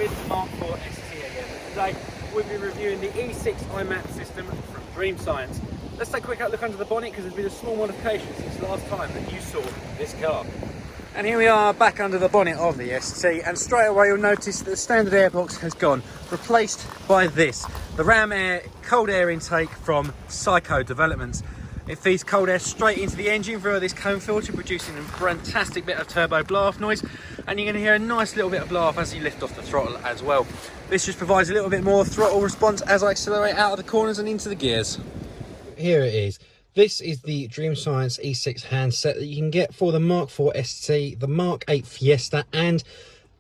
with Mark 4 ST again. Today we'll be reviewing the E6 iMap system from Dreamscience. Let's take a quick look under the bonnet because there's been a small modification since the last time that you saw this car. And here we are back under the bonnet of the ST, and straight away you'll notice that the standard airbox has gone, replaced by this, the Ram Air cold air intake from Psycho Developments. It feeds cold air straight into the engine via this cone filter, producing a fantastic bit of turbo blow-off noise, and you're going to hear a nice little bit of blow-off as you lift off the throttle as well. This just provides a little bit more throttle response as I accelerate out of the corners and into the gears. Here it is. This is the Dreamscience E6 handset that you can get for the Mark 4 ST, the Mark 8 Fiesta, and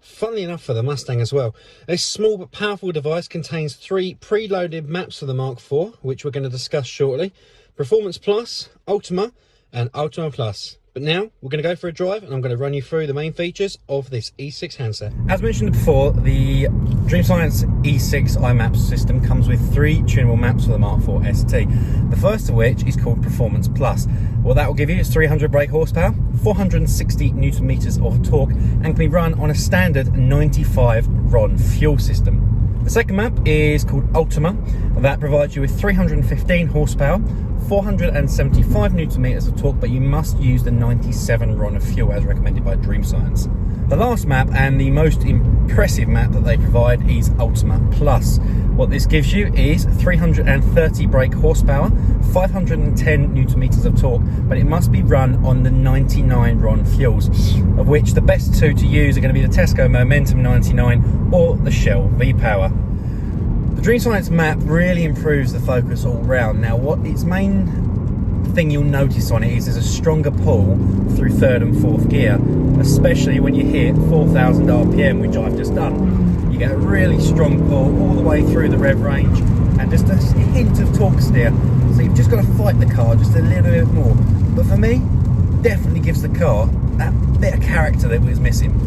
funnily enough for the Mustang as well. This small but powerful device contains 3 preloaded maps for the Mark 4, which we're going to discuss shortly. Performance Plus, Ultima, and Ultima Plus. But now we're going to go for a drive and I'm going to run you through the main features of this E6 handset. As mentioned before, the Dreamscience E6 iMap system comes with 3 tunable maps for the Mark 4 ST. The first of which is called Performance Plus. What that will give you is 300 brake horsepower, 460 newton meters of torque, and can be run on a standard 95 RON fuel system. The second map is called Ultima. That provides you with 315 horsepower, 475 newton meters of torque, but you must use the 97 RON of fuel as recommended by Dreamscience. The last map and the most impressive map that they provide is Ultima Plus. What this gives you is 330 brake horsepower, 510 newton meters of torque, but it must be run on the 99 RON fuels, of which the best 2 to use are going to be the Tesco Momentum 99 or the Shell V-Power. The Dreamscience map really improves the focus all round. Now, what its main thing you'll notice on it is there's a stronger pull through 3rd and 4th gear, especially when you hit 4,000 RPM, which I've just done. You get a really strong pull all the way through the rev range and just a hint of torque steer. So you've just got to fight the car just a little bit more. But for me, definitely gives the car that bit of character that was missing.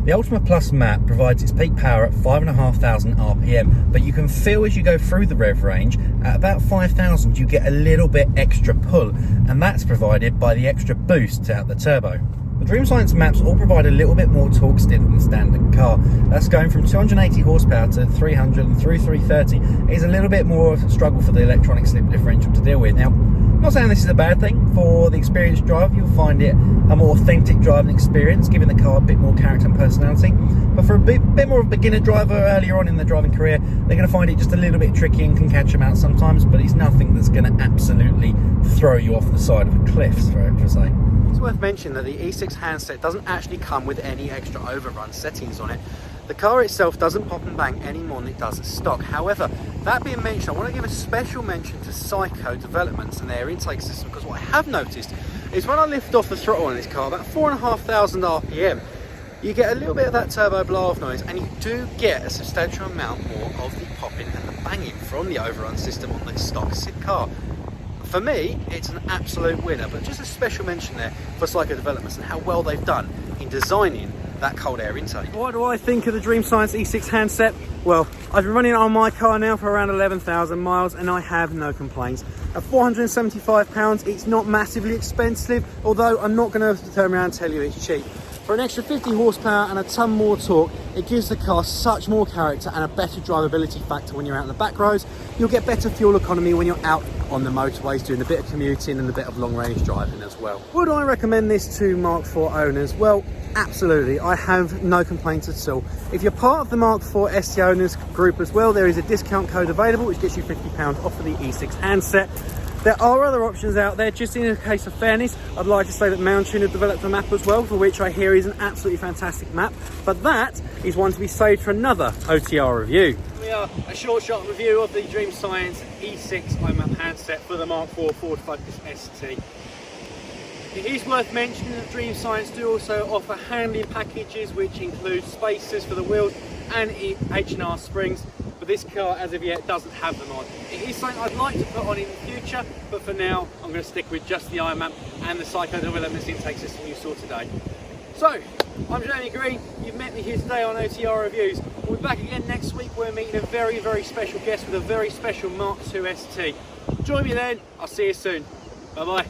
The Ultima Plus map provides its peak power at 5,500 RPM, but you can feel as you go through the rev range, at about 5,000 you get a little bit extra pull, and that's provided by the extra boost out the turbo. The Dreamscience maps all provide a little bit more torque steer than the standard car. That's going from 280 horsepower to 300 and through 330. It's a little bit more of a struggle for the electronic slip differential to deal with. Now, I'm not saying this is a bad thing. For the experienced driver, you'll find it a more authentic driving experience, giving the car a bit more character and personality. But for a bit more of a beginner driver earlier on in the driving career, they're going to find it just a little bit tricky and can catch them out sometimes, but it's nothing that's going to absolutely throw you off the side of a cliff, to say. It's worth mentioning that the E6 handset doesn't actually come with any extra overrun settings on it. The car itself doesn't pop and bang any more than it does at stock. However, that being mentioned, I want to give a special mention to Psycho Developments and their intake system, because what I have noticed is when I lift off the throttle on this car, about 4,500 RPM, you get a little bit of that turbo blow-off noise, and you do get a substantial amount more of the popping and the banging from the overrun system on the stock SID car. For me, it's an absolute winner, but just a special mention there for Psycho Developments and how well they've done in designing that cold air intake. What do I think of the Dreamscience E6 handset? Well, I've been running it on my car now for around 11,000 miles and I have no complaints. At £475, it's not massively expensive, although I'm not going to turn around and tell you it's cheap. For an extra 50 horsepower and a ton more torque, it gives the car such more character and a better drivability factor when you're out in the back roads. You'll get better fuel economy when you're out on the motorways doing a bit of commuting and a bit of long range driving as well. Would I recommend this to Mark 4 owners? Well, absolutely. I have no complaints at all. If you're part of the Mark 4 ST owners group as well, there is a discount code available which gets you £50 off of the E6 handset. There are other options out there. Just in a case of fairness, I'd like to say that Mountune have developed a map as well, for which I hear is an absolutely fantastic map, but that is one to be saved for another OTR review. We are a short review of the Dreamscience E6 iMap handset for the Mark 4 Ford Focus ST. It is worth mentioning that Dreamscience do also offer handling packages which include spacers for the wheels and H&R springs, but this car as of yet doesn't have them on. It is something I'd like to put on in the future, but for now I'm going to stick with just the iMap and the Psycho Developments intake system you saw today. So, I'm Jamie Green, you've met me here today on OTR Reviews. We'll be back again next week. We're meeting a very special guest with a very special Mark II ST. Join me then, I'll see you soon. Bye bye.